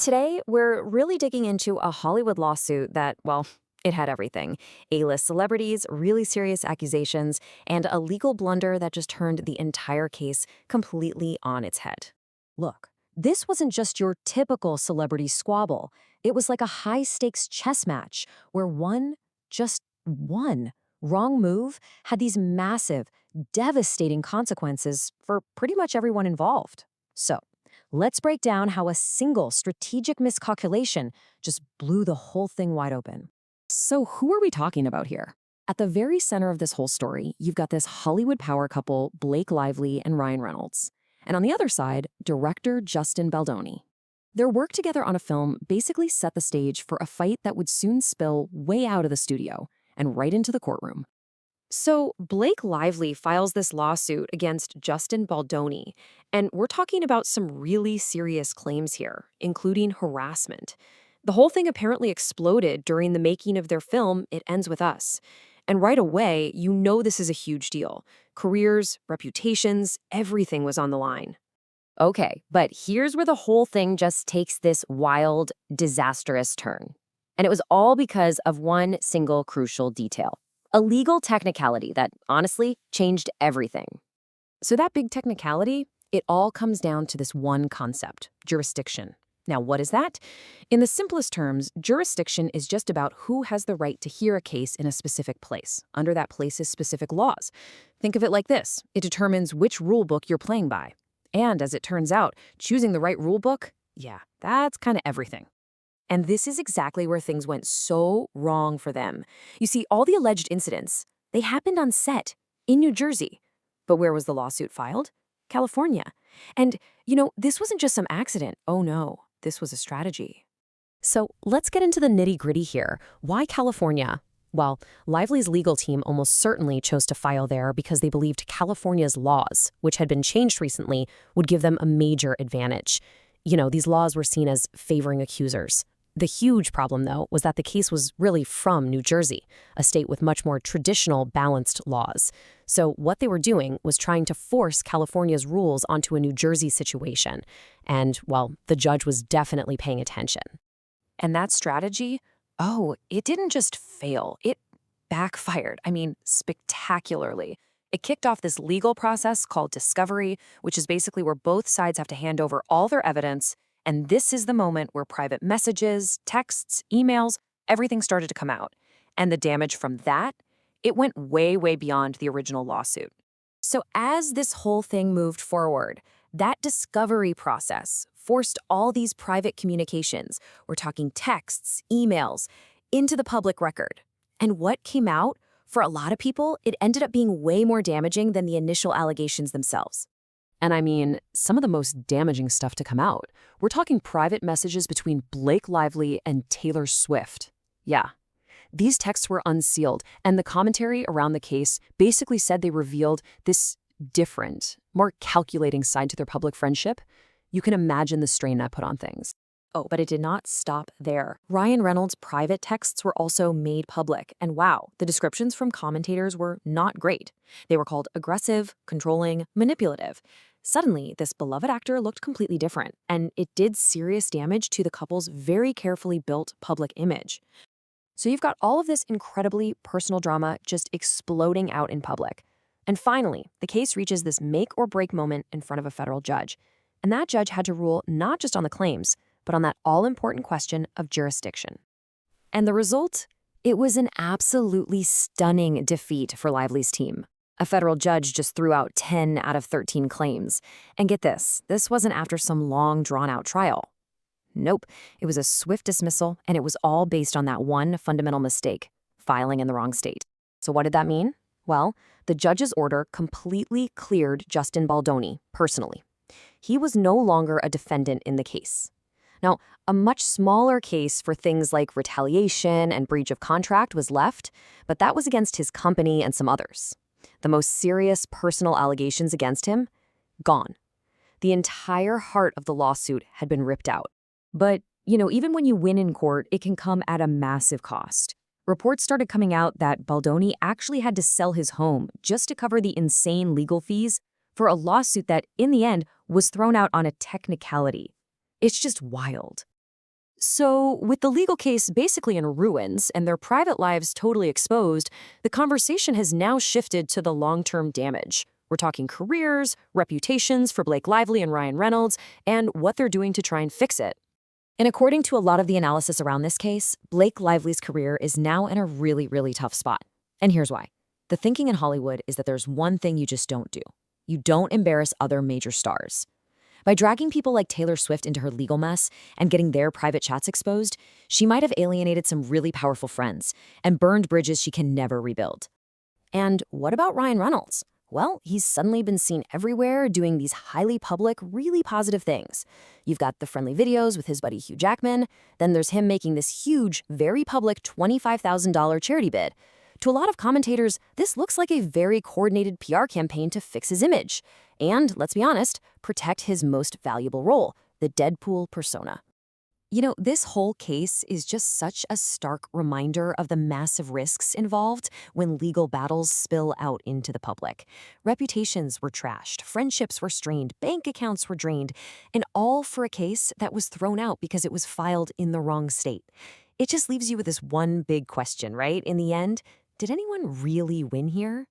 Today, we're really digging into a Hollywood lawsuit that, well, it had everything. A-list celebrities, really serious accusations, and a legal blunder that just turned the entire case completely on its head. Look, this wasn't just your typical celebrity squabble. It was like a high-stakes chess match where just one, wrong move had these massive, devastating consequences for pretty much everyone involved. So, let's break down how a single strategic miscalculation just blew the whole thing wide open. So who are we talking about here? At the very center of this whole story, you've got this Hollywood power couple, Blake Lively and Ryan Reynolds. And on the other side, director Justin Baldoni. Their work together on a film basically set the stage for a fight that would soon spill way out of the studio and right into the courtroom. So, Blake Lively files this lawsuit against Justin Baldoni, and we're talking about some really serious claims here, including harassment. The whole thing apparently exploded during the making of their film, It Ends With Us. And right away, you know this is a huge deal. Careers, reputations, everything was on the line. Okay, but here's where the whole thing just takes this wild, disastrous turn. And it was all because of one single crucial detail. A legal technicality that, honestly, changed everything. So that big technicality, it all comes down to this one concept, jurisdiction. Now, what is that? In the simplest terms, jurisdiction is just about who has the right to hear a case in a specific place, under that place's specific laws. Think of it like this. It determines which rule book you're playing by. And as it turns out, choosing the right rule book, yeah, that's kind of everything. And this is exactly where things went so wrong for them. You see, all the alleged incidents, they happened on set in New Jersey. But where was the lawsuit filed? California. And, this wasn't just some accident. Oh no, this was a strategy. So let's get into the nitty-gritty here. Why California? Well, Lively's legal team almost certainly chose to file there because they believed California's laws, which had been changed recently, would give them a major advantage. These laws were seen as favoring accusers. The huge problem, though, was that the case was really from New Jersey, a state with much more traditional, balanced laws. So what they were doing was trying to force California's rules onto a New Jersey situation. And, well, the judge was definitely paying attention. And that strategy, it didn't just fail. It backfired. Spectacularly. It kicked off this legal process called discovery, which is basically where both sides have to hand over all their evidence. And this is the moment where private messages, texts, emails, everything started to come out. And the damage from that, it went way, way beyond the original lawsuit. So as this whole thing moved forward, that discovery process forced all these private communications, we're talking texts, emails, into the public record. And what came out, for a lot of people, it ended up being way more damaging than the initial allegations themselves. And some of the most damaging stuff to come out. We're talking private messages between Blake Lively and Taylor Swift. Yeah. These texts were unsealed, and the commentary around the case basically said they revealed this different, more calculating side to their public friendship. You can imagine the strain that put on things. Oh, but it did not stop there. Ryan Reynolds' private texts were also made public, and wow, the descriptions from commentators were not great. They were called aggressive, controlling, manipulative. Suddenly, this beloved actor looked completely different, and it did serious damage to the couple's very carefully built public image. So you've got all of this incredibly personal drama just exploding out in public. And finally, the case reaches this make-or-break moment in front of a federal judge. And that judge had to rule not just on the claims, but on that all-important question of jurisdiction. And the result? It was an absolutely stunning defeat for Lively's team. A federal judge just threw out 10 out of 13 claims. And get this wasn't after some long, drawn-out trial. Nope, it was a swift dismissal, and it was all based on that one fundamental mistake, filing in the wrong state. So what did that mean? Well, the judge's order completely cleared Justin Baldoni personally. He was no longer a defendant in the case. Now, a much smaller case for things like retaliation and breach of contract was left, but that was against his company and some others. The most serious personal allegations against him? Gone. The entire heart of the lawsuit had been ripped out. But, even when you win in court, it can come at a massive cost. Reports started coming out that Baldoni actually had to sell his home just to cover the insane legal fees for a lawsuit that, in the end, was thrown out on a technicality. It's just wild. So, with the legal case basically in ruins and their private lives totally exposed, the conversation has now shifted to the long-term damage. We're talking careers, reputations for Blake Lively and Ryan Reynolds, and what they're doing to try and fix it. And according to a lot of the analysis around this case, Blake Lively's career is now in a really, really tough spot. And here's why. The thinking in Hollywood is that there's one thing you just don't do. You don't embarrass other major stars. By dragging people like Taylor Swift into her legal mess and getting their private chats exposed, she might have alienated some really powerful friends and burned bridges she can never rebuild. And what about Ryan Reynolds? Well, he's suddenly been seen everywhere doing these highly public, really positive things. You've got the friendly videos with his buddy Hugh Jackman. Then there's him making this huge, very public $25,000 charity bid. To a lot of commentators, this looks like a very coordinated PR campaign to fix his image. And, let's be honest, protect his most valuable role, the Deadpool persona. You know, this whole case is just such a stark reminder of the massive risks involved when legal battles spill out into the public. Reputations were trashed, friendships were strained, bank accounts were drained, and all for a case that was thrown out because it was filed in the wrong state. It just leaves you with this one big question, right? In the end, did anyone really win here?